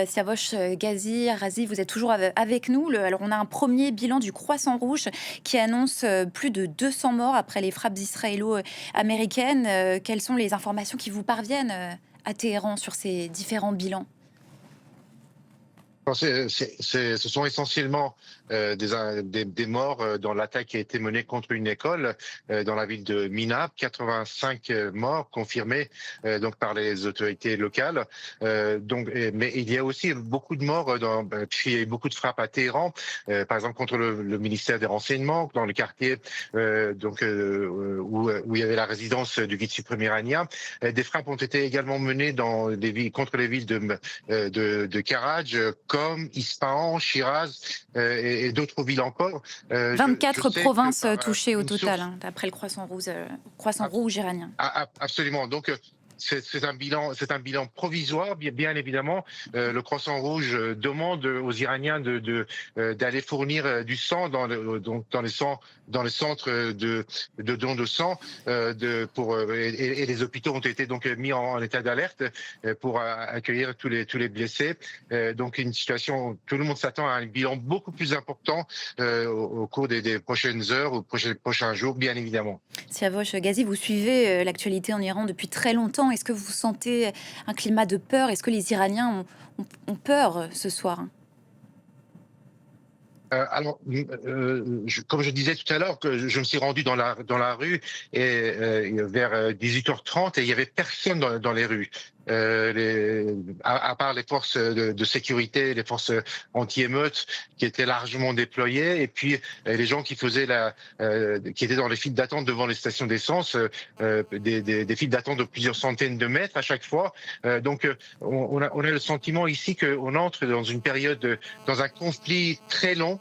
Siavosh Ghazi Razi, vous êtes toujours avec nous. Alors, on a un premier bilan du Croissant Rouge qui annonce plus de 200 morts après les frappes israélo-américaines. Quelles sont les informations qui vous parviennent à Téhéran sur ces différents bilans? Non, ce sont essentiellement des morts dans l'attaque qui a été menée contre une école dans la ville de Minab. 85 morts confirmés donc par les autorités locales. Mais il y a aussi beaucoup de morts, puis il y a eu beaucoup de frappes à Téhéran, par exemple contre le ministère des Renseignements, dans le quartier où il y avait la résidence du guide suprême iranien. Des frappes ont été également menées dans les villes, contre les villes de Karaj, Qom, Ispahan, Shiraz et d'autres villes encore. Je 24 sais que provinces par touchées au une total, source. hein, d'après le Croissant Rouge iranien. Absolument. Donc, c'est un bilan provisoire, bien évidemment. Le Croissant Rouge demande aux Iraniens d'aller fournir du sang dans les centres de dons de sang, et les hôpitaux ont été donc mis en état d'alerte pour accueillir tous les blessés. Donc, une situation où tout le monde s'attend à un bilan beaucoup plus important au cours des prochaines heures ou prochains jours, bien évidemment. Siavosh Ghazi, vous suivez l'actualité en Iran depuis très longtemps. Est-ce que vous sentez un climat de peur? Est-ce que les Iraniens ont peur ce soir? Comme je disais tout à l'heure, que je me suis rendu dans la rue vers 18h30 et il y avait personne dans les rues. À part les forces de sécurité, les forces anti-émeutes qui étaient largement déployées, et puis les gens qui étaient dans les files d'attente devant les stations d'essence, des files d'attente de plusieurs centaines de mètres à chaque fois. On a le sentiment ici qu'on entre dans une période, dans un conflit très long,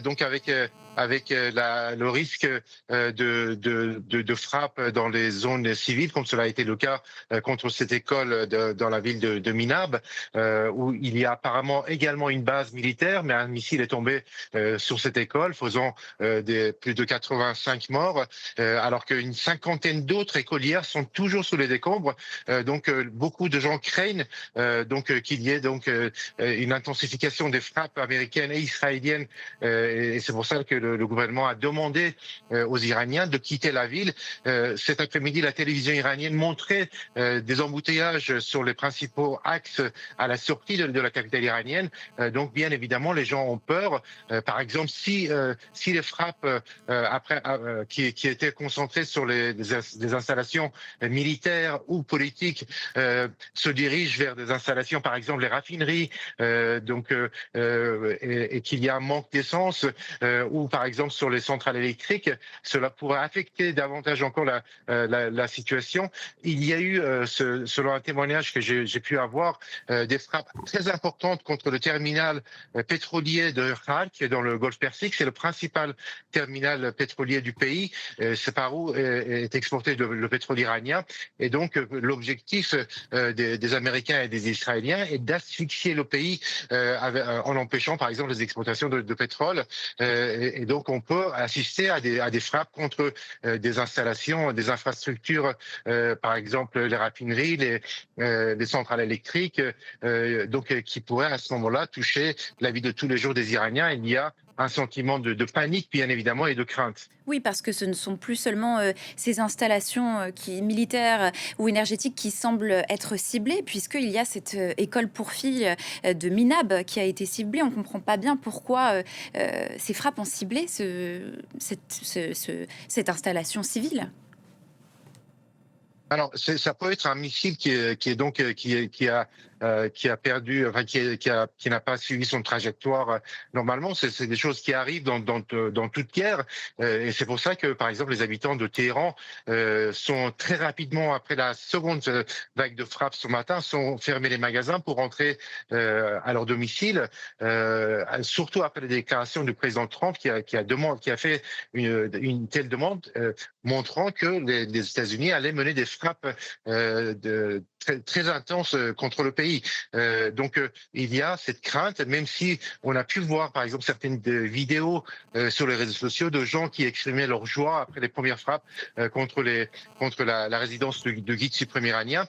donc avec le risque de frappe dans les zones civiles, comme cela a été le cas contre cette école dans la ville de Minab, où il y a apparemment également une base militaire, mais un missile est tombé sur cette école, faisant plus de 85 morts, alors qu'une cinquantaine d'autres écolières sont toujours sous les décombres. Beaucoup de gens craignent qu'il y ait une intensification des frappes américaines et israéliennes, et c'est pour ça que le gouvernement a demandé aux Iraniens de quitter la ville. Cet après-midi, la télévision iranienne montrait des embouteillages sur les principaux axes à la sortie de la capitale iranienne. Donc, bien évidemment, les gens ont peur. Par exemple, si les frappes qui étaient concentrées sur des installations militaires ou politiques se dirigent vers des installations, par exemple les raffineries, et qu'il y a un manque d'essence, ou par exemple sur les centrales électriques, cela pourrait affecter davantage encore la situation. Il y a eu, selon un témoignage que j'ai pu avoir, des frappes très importantes contre le terminal pétrolier de Khark, qui est dans le Golfe Persique. C'est le principal terminal pétrolier du pays. C'est par où est exporté le pétrole iranien. Et donc, l'objectif des Américains et des Israéliens est d'asphyxier le pays en empêchant, par exemple, les exportations de pétrole. Et donc, on peut assister à des frappes contre des installations, des infrastructures, par exemple les raffineries, les centrales électriques, qui pourraient à ce moment-là toucher la vie de tous les jours des Iraniens. Il y a un sentiment de panique, bien évidemment, et de crainte. Oui, parce que ce ne sont plus seulement ces installations militaires ou énergétiques qui semblent être ciblées, puisqu'il y a cette école pour filles de Minab qui a été ciblée. On ne comprend pas bien pourquoi ces frappes ont ciblé cette installation civile. Alors, ça peut être un missile qui a perdu, enfin qui n'a pas suivi son trajectoire normalement. C'est des choses qui arrivent dans toute guerre, et c'est pour ça que, par exemple, les habitants de Téhéran sont très rapidement, après la seconde vague de frappe ce matin, sont fermés les magasins pour rentrer à leur domicile, surtout après les déclarations du président Trump qui a fait une telle demande, montrant que les États-Unis allaient mener des frappes très intense contre le pays. Il y a cette crainte, même si on a pu voir par exemple certaines vidéos sur les réseaux sociaux de gens qui exprimaient leur joie après les premières frappes contre la résidence de guides suprêmes iraniens.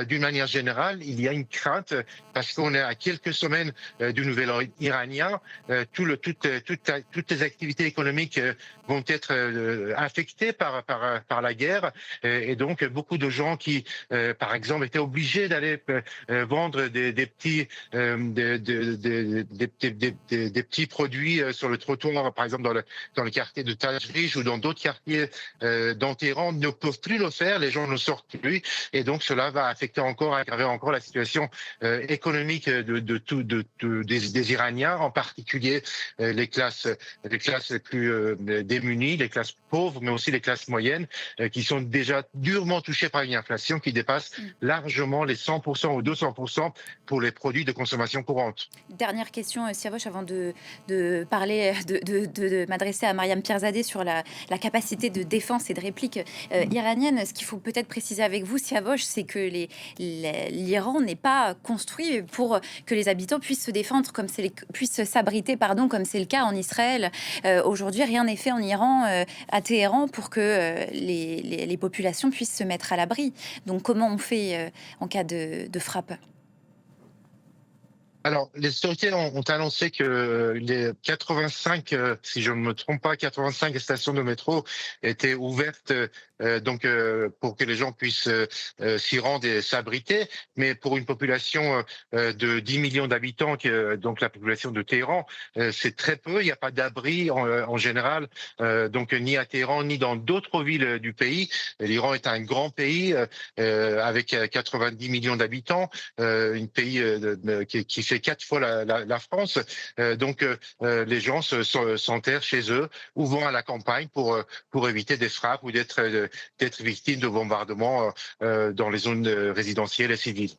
D'une manière générale, il y a une crainte parce qu'on est à quelques semaines du nouvel an iranien. Toutes les activités économiques vont être affectées par la guerre. Et donc, beaucoup de gens qui, par exemple, étaient obligés d'aller vendre des petits produits sur le trottoir, par exemple dans le quartier de Tajrish ou dans d'autres quartiers dans Téhéran, ne peuvent plus le faire. Les gens ne sortent plus. Et donc, cela va aggraver encore la situation économique des Iraniens, en particulier les classes les plus démunies, les classes pauvres, mais aussi les classes moyennes, qui sont déjà durement touchées par une inflation qui dépasse largement les 100% ou 200% pour les produits de consommation courante. Dernière question, Siavosh, avant de parler, de m'adresser à Mariam Pierzadeh sur la capacité de défense et de réplique iranienne. Ce qu'il faut peut-être préciser avec vous, Siavosh, c'est que l'Iran n'est pas construit pour que les habitants puissent se défendre, puissent s'abriter, pardon, comme c'est le cas en Israël. Aujourd'hui, rien n'est fait en Iran, à Téhéran, pour que les populations puissent se mettre à l'abri. Donc, comment on fait en cas de frappe? Alors, les autorités ont annoncé que les 85, si je ne me trompe pas, 85 stations de métro étaient ouvertes pour que les gens puissent s'y rendre et s'abriter. Mais pour une population de 10 millions d'habitants, donc la population de Téhéran, c'est très peu. Il n'y a pas d'abri en général, donc ni à Téhéran ni dans d'autres villes du pays. L'Iran est un grand pays avec 90 millions d'habitants, un pays qui fait 4 fois la France. Les gens s'enterrent chez eux ou vont à la campagne pour éviter des frappes ou d'être victimes de bombardements dans les zones résidentielles et civiles.